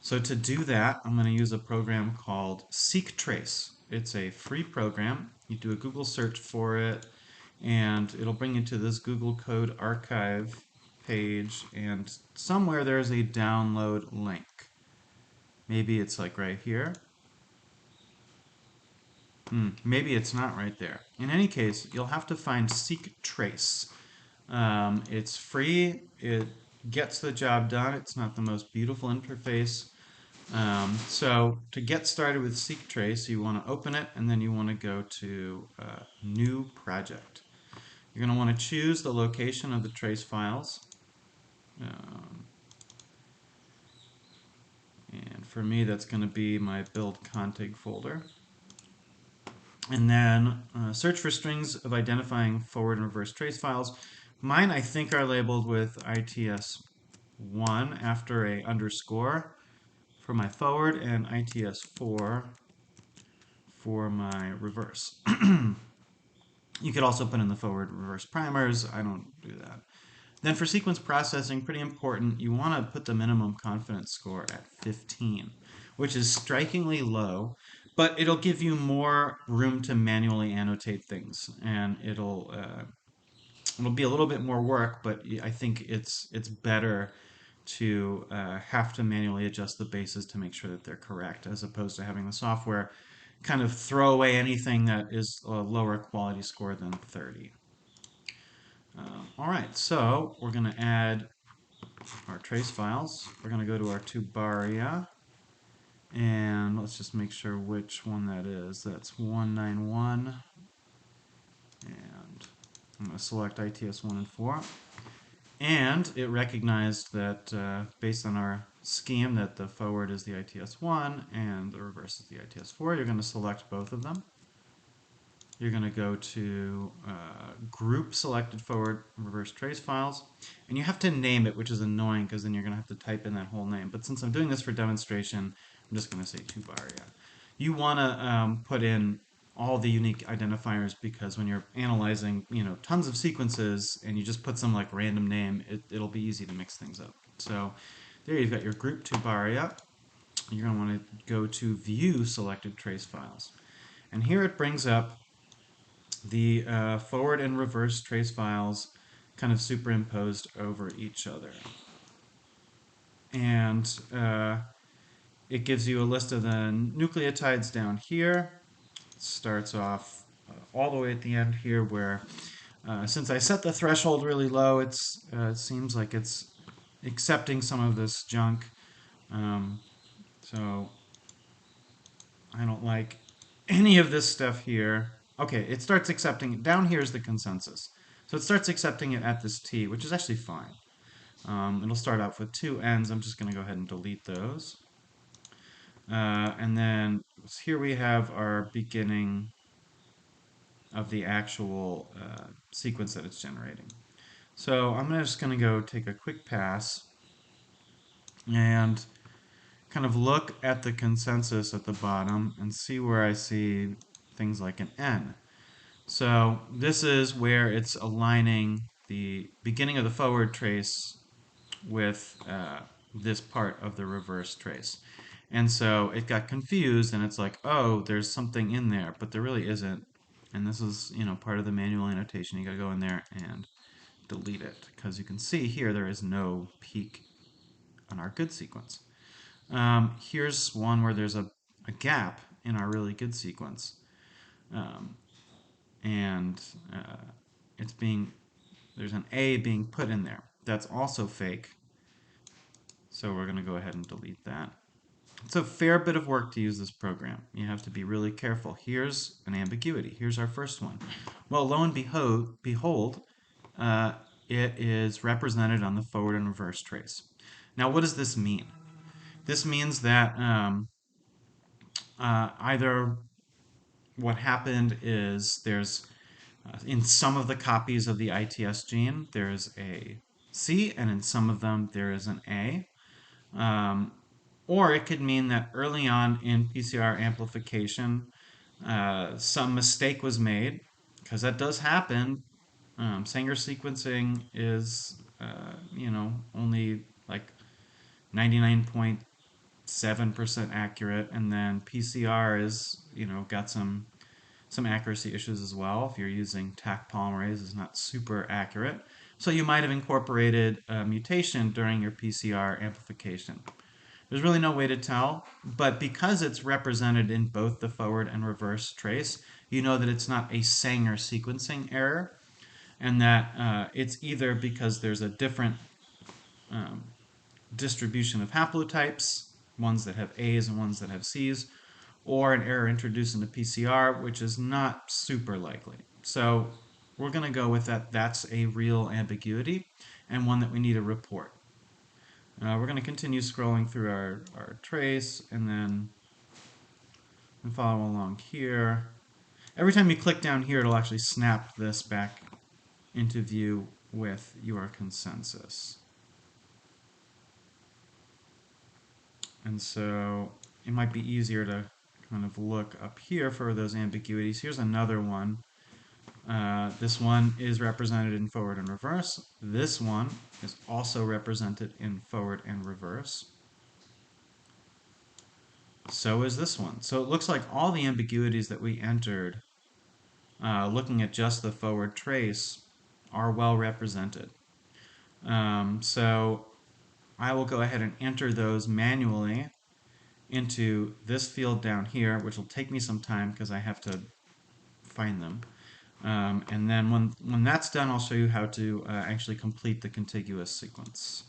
So to do that, I'm going to use a program called Seqtrace. It's a free program. You do a Google search for it, and it'll bring you to this Google Code Archive page, and somewhere there's a download link. Maybe it's like right here. Maybe it's not right there. In any case, you'll have to find Seqtrace. It's free. It gets the job done. It's not the most beautiful interface. So to get started with Seqtrace, you want to open it and then you want to go to New Project. You're going to want to choose the location of the trace files. Um, and for me, that's going to be my build config folder. And then search for strings of identifying forward and reverse trace files. Mine, I think, are labeled with ITS1 after a underscore for my forward and ITS4 for my reverse. You could also put in the forward and reverse primers. I don't do that. Then for sequence processing, pretty important, you want to put the minimum confidence score at 15, which is strikingly low, but it'll give you more room to manually annotate things, and it'll be a little bit more work, but I think it's better to have to manually adjust the bases to make sure that they're correct, as opposed to having the software kind of throw away anything that is a lower quality score than 30. All right, so we're going to add our trace files. We're going to go to our Tubaria, and let's just make sure which one that is. That's 191, and I'm going to select ITS 1 and 4. And it recognized that based on our scheme that the forward is the ITS1 and the reverse is the ITS4. You're going to select both of them. You're going to go to group selected forward and reverse trace files, and you have to name it, which is annoying because then you're going to have to type in that whole name. But since I'm doing this for demonstration, I'm just going to say Tubaria. You want to put in all the unique identifiers because when you're analyzing, tons of sequences and you just put some like random name, it'll be easy to mix things up. So there you've got your group Tubaria. You're going to want to go to View Selected Trace Files. And here it brings up the forward and reverse trace files kind of superimposed over each other. And it gives you a list of the nucleotides down here. It starts off all the way at the end here where since I set the threshold really low, it seems like it's accepting some of this junk. So I don't like any of this stuff here. Okay, it starts accepting it. Down here is the consensus. So it starts accepting it at this T, which is actually fine. It'll start out with two N's. I'm just going to go ahead and delete those. And then here we have our beginning of the actual sequence that it's generating. So I'm just going to go take a quick pass and kind of look at the consensus at the bottom and see where I see things like an N. So this is where it's aligning the beginning of the forward trace with this part of the reverse trace. And so it got confused and it's like, oh, there's something in there, but there really isn't. And this is, part of the manual annotation. You gotta go in there and delete it because you can see here there is no peak on our good sequence. Here's one where there's a gap in our really good sequence. Um, and it's being there's an A being put in there. That's also fake. So we're going to go ahead and delete that. It's a fair bit of work to use this program. You have to be really careful. Here's an ambiguity. Here's our first one. Well, lo and behold, it is represented on the forward and reverse trace. Now, what does this mean? This means that either what happened is there's in some of the copies of the ITS gene, there's a C, and in some of them, there is an A. Or it could mean that early on in PCR amplification, some mistake was made, because that does happen. Sanger sequencing is, only like 99.7% 7% accurate, and then PCR is, got some accuracy issues as well. If you're using Taq polymerase, it's not super accurate. So you might have incorporated a mutation during your PCR amplification. There's really no way to tell, but because it's represented in both the forward and reverse trace, you know that it's not a Sanger sequencing error, and that it's either because there's a different um, distribution of haplotypes, ones that have A's and ones that have C's, or an error introduced into PCR, which is not super likely. So we're going to go with that. That's a real ambiguity and one that we need to report. We're going to continue scrolling through our trace and then follow along here. Every time you click down here, it'll actually snap this back into view with your consensus. And so it might be easier to kind of look up here for those ambiguities. Here's another one. This one is represented in forward and reverse. This one is also represented in forward and reverse. So is this one. So it looks like all the ambiguities that we entered, looking at just the forward trace, are well represented. So I will go ahead and enter those manually into this field down here, which will take me some time because I have to find them. And then when that's done, I'll show you how to actually complete the contiguous sequence.